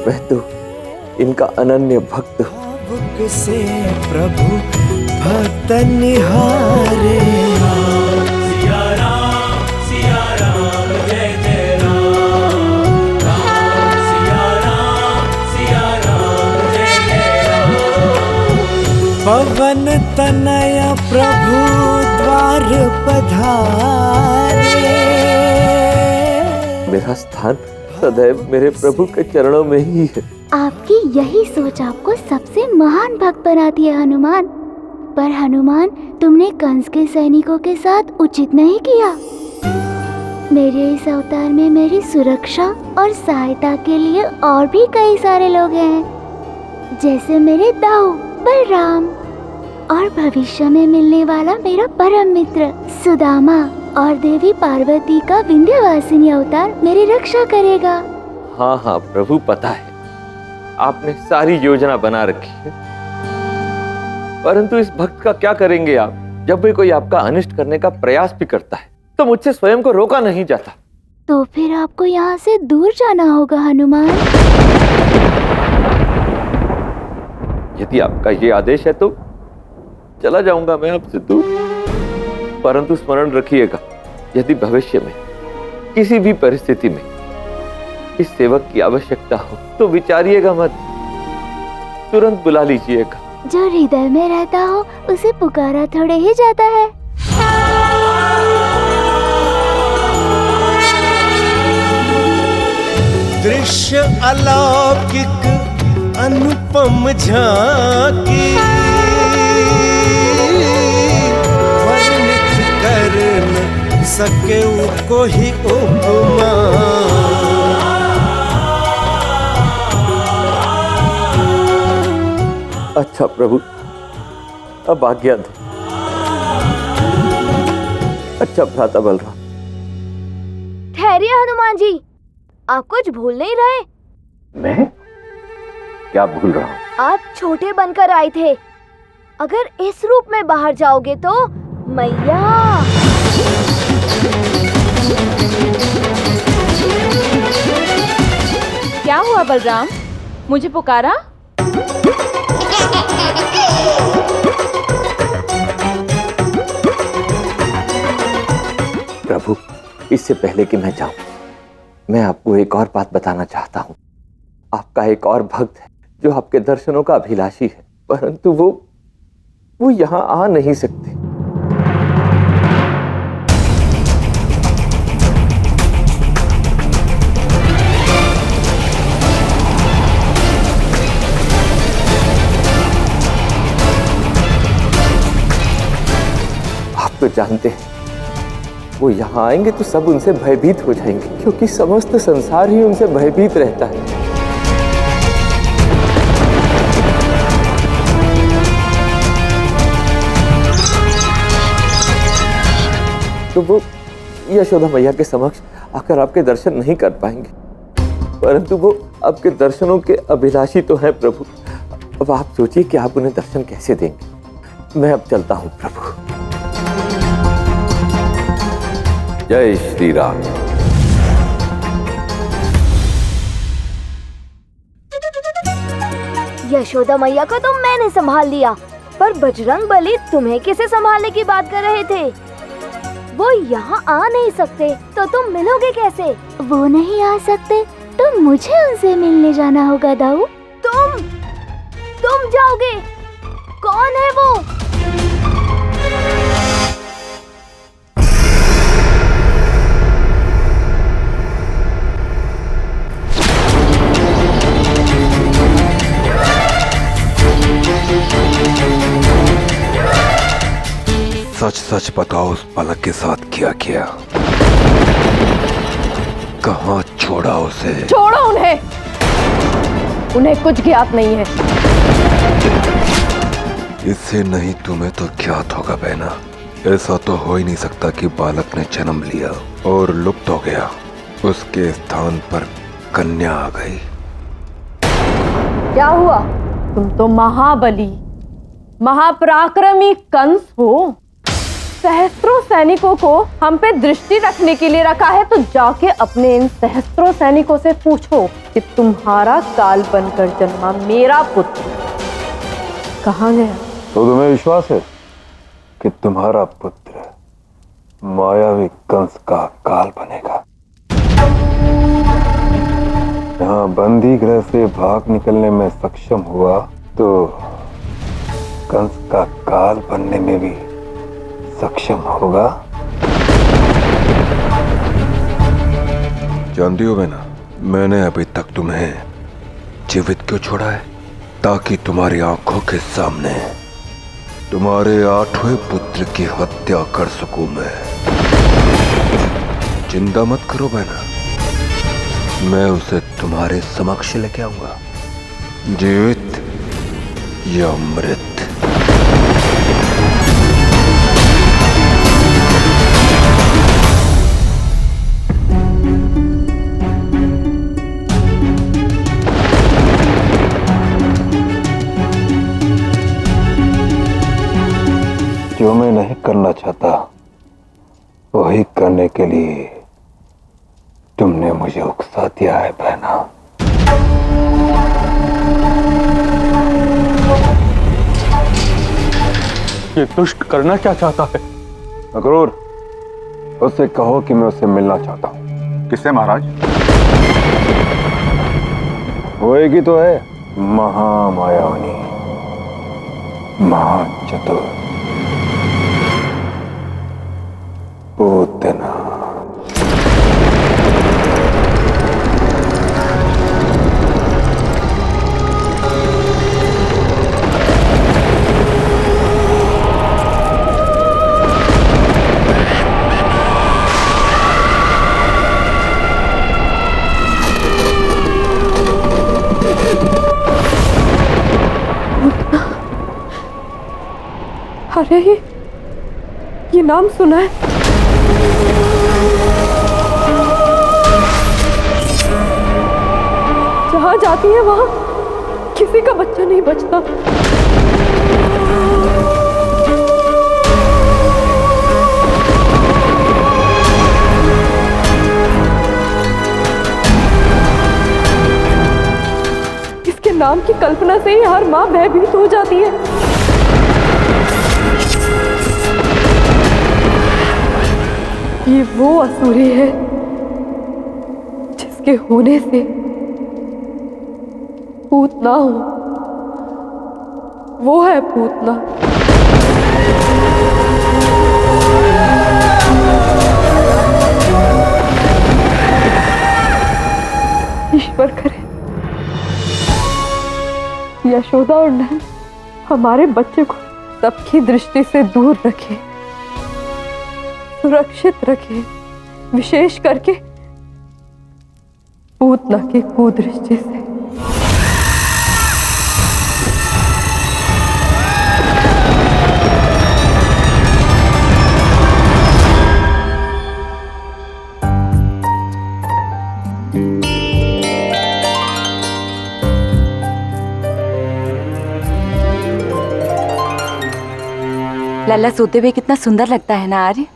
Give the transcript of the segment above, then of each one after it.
मैं तो इनका अनन्य भक्त हूँ। से प्रभु भक्त निहारे। सिया राम जय जय राम, सिया राम जय जय राम। पवन तनय प्रभु द्वार पधारे। मेरा स्थान सदैव मेरे प्रभु के चरणों में ही है। आपकी यही सोच आपको सबसे महान भक्त बनाती है हनुमान। पर हनुमान, तुमने कंस के सैनिकों के साथ उचित नहीं किया। मेरे इस अवतार में मेरी सुरक्षा और सहायता के लिए और भी कई सारे लोग हैं, जैसे मेरे दाऊ, बलराम, और भविष्य में मिलने वाला मेरा परम मित्र सुदामा, और देवी पार्वती का विंध्यवासिनी अवतार मेरी रक्षा करेगा। हाँ हाँ प्रभु, पता है आपने सारी योजना बना रखी है, परंतु इस भक्त का क्या करेंगे आप? जब भी कोई आपका अनिष्ट करने का प्रयास भी करता है तो मुझसे स्वयं को रोका नहीं जाता। तो फिर आपको यहाँ से दूर जाना होगा हनुमान। यदि आपका ये आदेश है तो चला जाऊंगा मैं आपसे दूर, परंतु स्मरण रखिएगा, यदि भविष्य में किसी भी परिस्थिति में इस सेवक की आवश्यकता हो तो विचारिएगा मत, तुरंत बुला लीजिएगा। जो हृदय में रहता हो उसे पुकारा थोड़े ही जाता है। दृश्य अलौकिक अनुपम झांकी, वर्णित कर न सके कोई उपमा। अच्छा प्रभु, अब आज्ञा दो। अच्छा भ्राता बलराम। ठहरिए हनुमान जी, आप कुछ भूल नहीं रहे? मैं क्या भूल रहा हूँ? आप छोटे बनकर आए थे, अगर इस रूप में बाहर जाओगे तो मैया। क्या हुआ बलराम, मुझे पुकारा? प्रभु, इससे पहले कि मैं जाऊं, मैं आपको एक और बात बताना चाहता हूं। आपका एक और भक्त है जो आपके दर्शनों का अभिलाषी है, परंतु वो यहां आ नहीं सकते। आप तो जानते हैं, वो यहाँ आएंगे तो सब उनसे भयभीत हो जाएंगे, क्योंकि समस्त संसार ही उनसे भयभीत रहता है। तो वो यशोदा मैया के समक्ष आकर आपके दर्शन नहीं कर पाएंगे, परंतु वो आपके दर्शनों के अभिलाषी तो हैं प्रभु। अब आप सोचिए कि आप उन्हें दर्शन कैसे देंगे। मैं अब चलता हूँ प्रभु। जय श्री राम। यशोदा मैया को तो मैंने संभाल लिया, पर बजरंग बली तुम्हें किसे संभालने की बात कर रहे थे? वो यहाँ आ नहीं सकते तो तुम मिलोगे कैसे? वो नहीं आ सकते तो मुझे उनसे मिलने जाना होगा दाऊ। तुम जाओगे? कौन है वो? सच सच बताओ, उस बालक के साथ क्या किया? कहाँ छोड़ा उसे? छोड़ो उन्हें, उन्हें कुछ ज्ञात नहीं है। इससे नहीं तुम्हें तो ज्ञात होगा बहना। ऐसा तो हो ही नहीं सकता कि बालक ने जन्म लिया और लुप्त हो गया, उसके स्थान पर कन्या आ गई। क्या हुआ? तुम तो महाबली महापराक्रमी कंस हो, सहस्त्रों सैनिकों को हम पे दृष्टि रखने के लिए रखा है, तो जाके अपने इन सहस्त्रों सैनिकों से पूछो कि तुम्हारा काल बनकर जन्मा मेरा पुत्र कहाँ गया। तो तुम्हें विश्वास है कि तुम्हारा पुत्र मायावी कंस का काल बनेगा? यहाँ बंदी गृह से भाग निकलने में सक्षम हुआ तो कंस का काल बनने में भी सक्षम होगा। जानती हो ना, मैंने अभी तक तुम्हें जीवित क्यों छोड़ा है? ताकि तुम्हारी आंखों के सामने तुम्हारे 8वें पुत्र की हत्या कर सकूं मैं। चिंता मत करो बहना, मैं उसे तुम्हारे समक्ष लेके आऊंगा, जीवित या मृत। जो मैं नहीं करना चाहता वही करने के लिए तुमने मुझे उकसा दिया है बहना। ये दुष्ट करना क्या चाहता है? अक्रूर, उससे कहो कि मैं उससे मिलना चाहता हूँ। किससे महाराज? वो एक ही तो है, महामायावनी, महाचतुर पूतना। अरे ये नाम सुना है। जहां जाती है वहां किसी का बच्चा नहीं बचता। इसके नाम की कल्पना से ही हर मां भयभीत हो जाती है। ये वो असुरी है जिसके होने से पूतना हो। वो है पूतना। ईश्वर करे यशोदा और नंद हमारे बच्चे को सबकी दृष्टि से दूर रखे, सुरक्षित रखे, विशेष करके पूतना की कुदृष्टि से। लल्ला सोते हुए कितना सुंदर लगता है ना आर्य।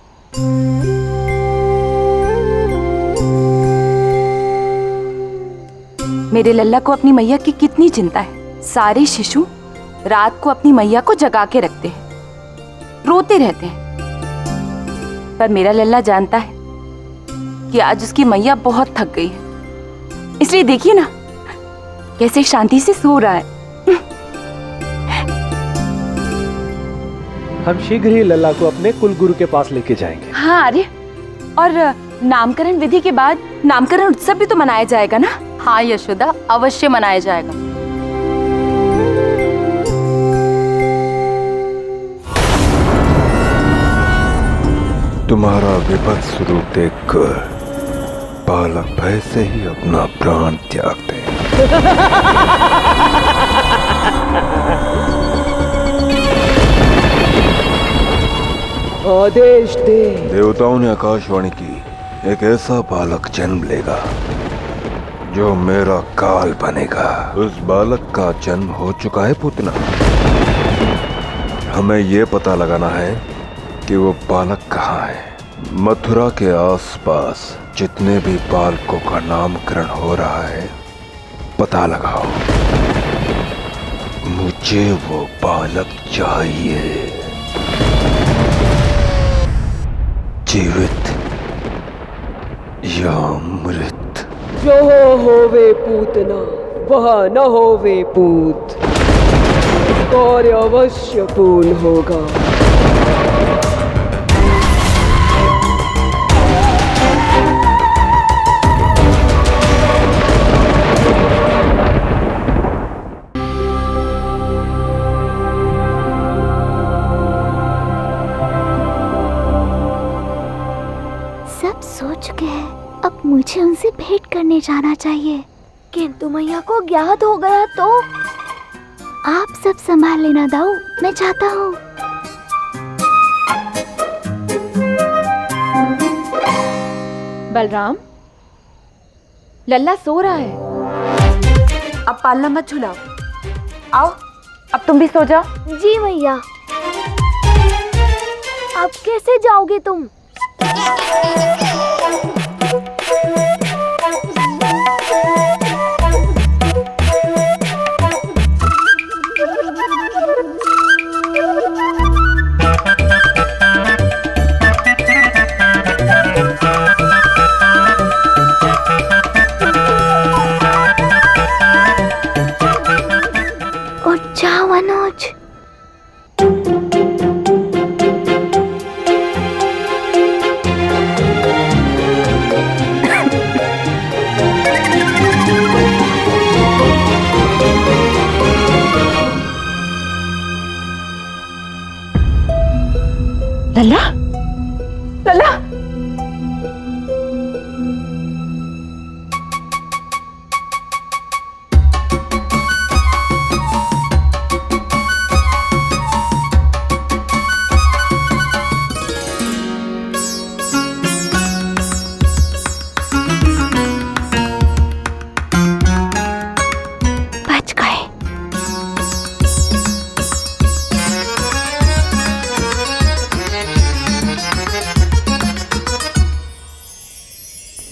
मेरे लल्ला को अपनी मैया की कितनी चिंता है। सारे शिशु रात को अपनी मैया को जगा के रखते हैं, रोते रहते हैं, पर मेरा लल्ला जानता है कि आज उसकी मैया बहुत थक गई है, इसलिए देखिए ना कैसे शांति से सो रहा है। हम शीघ्र ही लल्ला को अपने कुलगुरु के पास लेके जाएंगे। हाँ अरे, और नामकरण विधि के बाद नामकरण उत्सव भी तो मनाया जाएगा ना। हाँ यशोदा, अवश्य मनाया जाएगा। तुम्हारा विभत्स रूप देखकर बालक भय से ही अपना प्राण त्यागते हैं। आदेश दे। देवताओं ने आकाशवाणी की, एक ऐसा बालक जन्म लेगा जो मेरा काल बनेगा। उस बालक का जन्म हो चुका है पूतना। हमें ये पता लगाना है कि वो बालक कहाँ है। मथुरा के आसपास जितने भी बालकों का नामकरण हो रहा है पता लगाओ। मुझे वो बालक चाहिए, जीवित या मृत। जो होवे पूतना वह न होवे पूत, कार्य अवश्य पूर्ण होगा। सब सो चुके हैं, अब मुझे उनसे भेंट करने जाना चाहिए। किंतु मैया को ज्ञात हो गया तो? आप सब संभाल लेना दाऊ, मैं जाता हूँ। बलराम, लल्ला सो रहा है। अब पालना मत झुलाओ। आओ, अब तुम भी सो जाओ। जी मैया। अब कैसे जाओगे तुम? उठ जाओ मनोज। लल्ला, लल्ला, बच गए।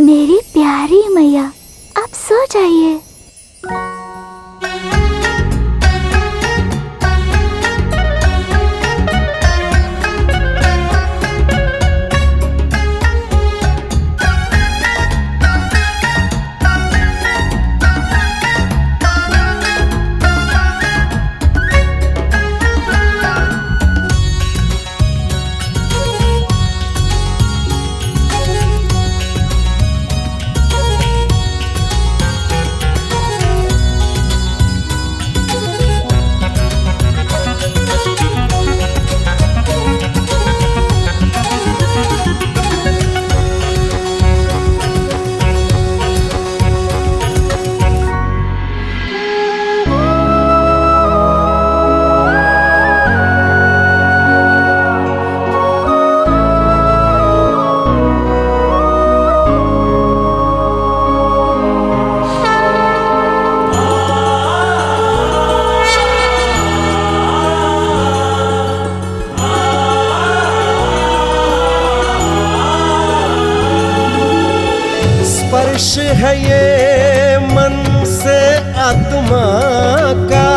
मेरी प्यारी मैया, आप सो जाइए। स्पर्श है ये मन से आत्मा का,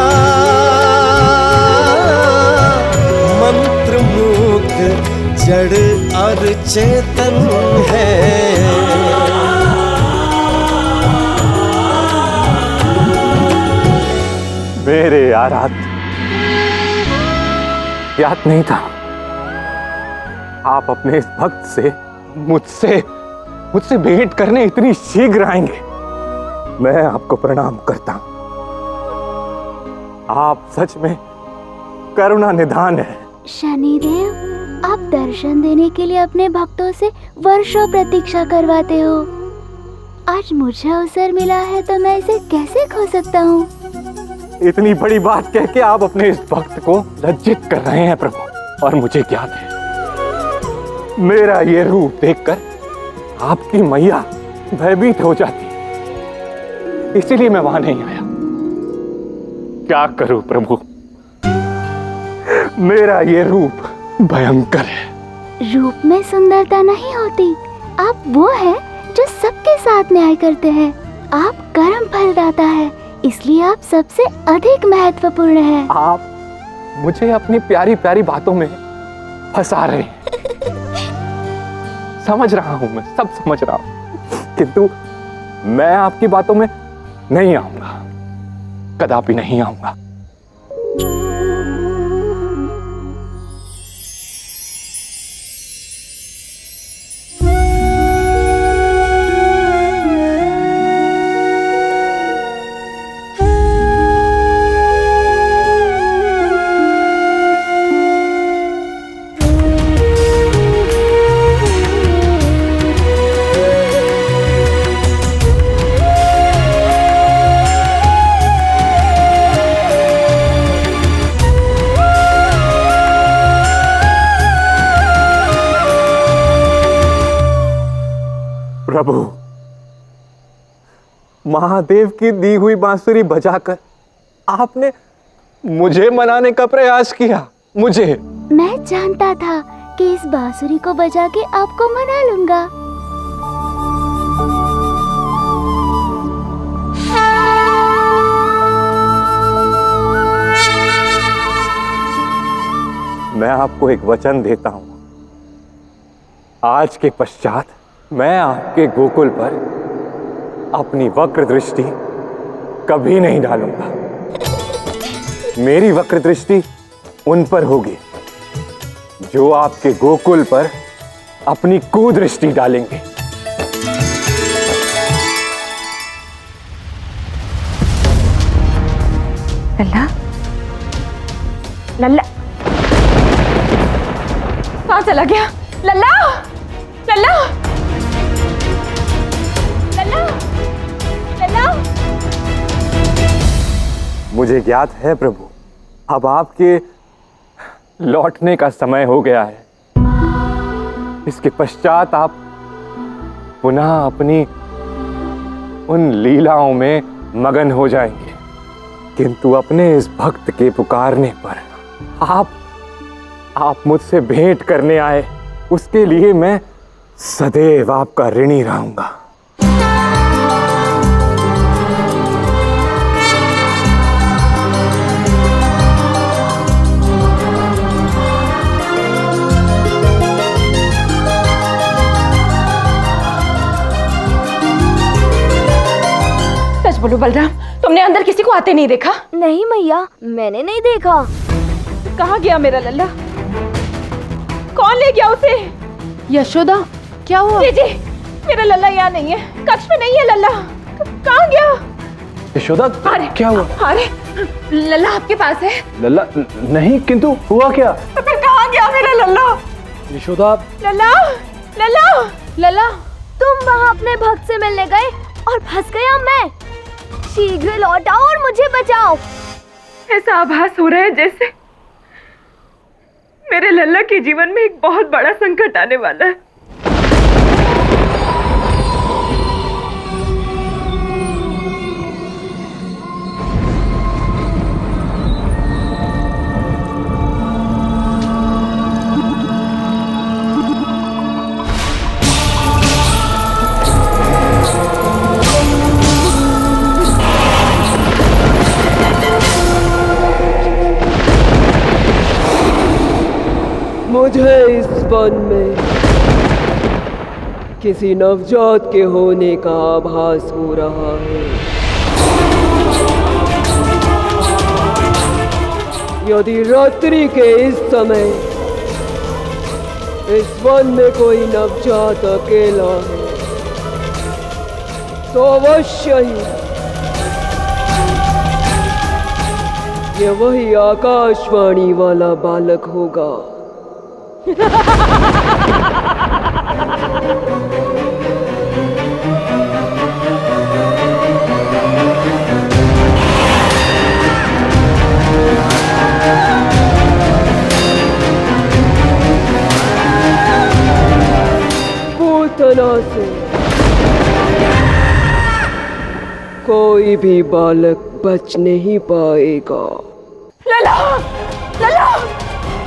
मंत्र मुक्त जड़ और चेतन है। मेरे आराध याद नहीं था आप अपने इस भक्त से मुझसे भेंट करने इतनी शीघ्र आएंगे। मैं आपको प्रणाम करता हूं। आप सच में करुणा निधान है। शनिदेव, आप दर्शन देने के लिए अपने भक्तों से वर्षों प्रतीक्षा करवाते हो। आज मुझे अवसर मिला है तो मैं इसे कैसे खो सकता हूँ? इतनी बड़ी बात कह के आप अपने इस भक्त को लज्जित कर रहे हैं प्रभु। और मुझे ज्ञात है मेरा ये रूप देखकर आपकी मैया भयभीत हो जाती, इसीलिए मैं वहां नहीं आया। क्या करूं प्रभु, मेरा ये रूप भयंकर है। रूप में सुंदरता नहीं होती, आप वो हैं जो सबके साथ न्याय करते हैं। आप कर्म फलदाता है, इसलिए आप सबसे अधिक महत्वपूर्ण हैं। आप मुझे अपनी प्यारी प्यारी बातों में फंसा रहे हैं। समझ रहा हूं, मैं सब समझ रहा हूं, किंतु मैं आपकी बातों में नहीं आऊंगा, कदापि नहीं आऊंगा। प्रभु, महादेव की दी हुई बांसुरी बजाकर आपने मुझे मनाने का प्रयास किया। मुझे, मैं जानता था कि इस बांसुरी को बजा के आपको मना लूंगा। मैं आपको एक वचन देता हूं, आज के पश्चात मैं आपके गोकुल पर अपनी वक्र दृष्टि कभी नहीं डालूंगा। मेरी वक्र दृष्टि उन पर होगी जो आपके गोकुल पर अपनी कुदृष्टि डालेंगे। लल्ला, लल्ला कहाँ चला गया? लल्ला, लल्ला, लल्ला, लल्ला। मुझे ज्ञात है प्रभु, अब आपके लौटने का समय हो गया है। इसके पश्चात आप पुनः अपनी उन लीलाओं में मगन हो जाएंगे, किंतु अपने इस भक्त के पुकारने पर आप मुझसे भेंट करने आए, उसके लिए मैं सदैव आपका ऋणी रहूंगा। सच बोलो बलराम, तुमने अंदर किसी को आते नहीं देखा? नहीं मैया, मैंने नहीं देखा। कहाँ गया मेरा लल्ला? कौन ले गया उसे? यशोदा, क्या हुआ? जी, मेरा लल्ला यहाँ नहीं है, कक्ष में नहीं है लल्ला। कहाँ गया? यशोदा, क्या हुआ? अरे लल्ला आपके पास है? लल्ला नहीं, किंतु हुआ क्या? तो फिर कहाँ गया मेरा लल्ला? यशोदा, लल्ला, लल्ला, लल्ला, तुम वहाँ अपने भक्त से मिलने गए और फंस गया मैं। शीघ्र लौट आओ और मुझे बचाओ। ऐसा आभास हो रहा है जैसे मेरे लल्ला के जीवन में एक बहुत बड़ा संकट आने वाला है। मुझे इस वन में किसी नवजात के होने का आभास हो रहा है। यदि रात्रि के इस समय इस वन में कोई नवजात अकेला है तो अवश्य ही ये वही आकाशवाणी वाला बालक होगा। पूतना से कोई भी बालक बच नहीं पाएगा। लल्ला, लल्ला,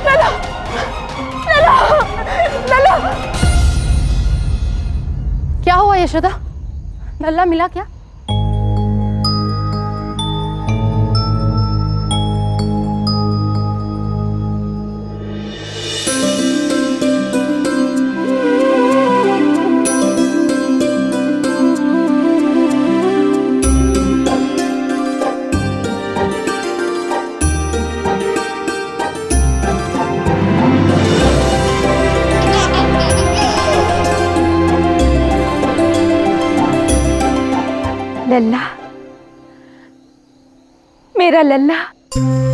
लल्ला, लल्ला, लल्ला! क्या हुआ यशोदा? लल्ला मिला क्या? लल्ला, मेरा लल्ला।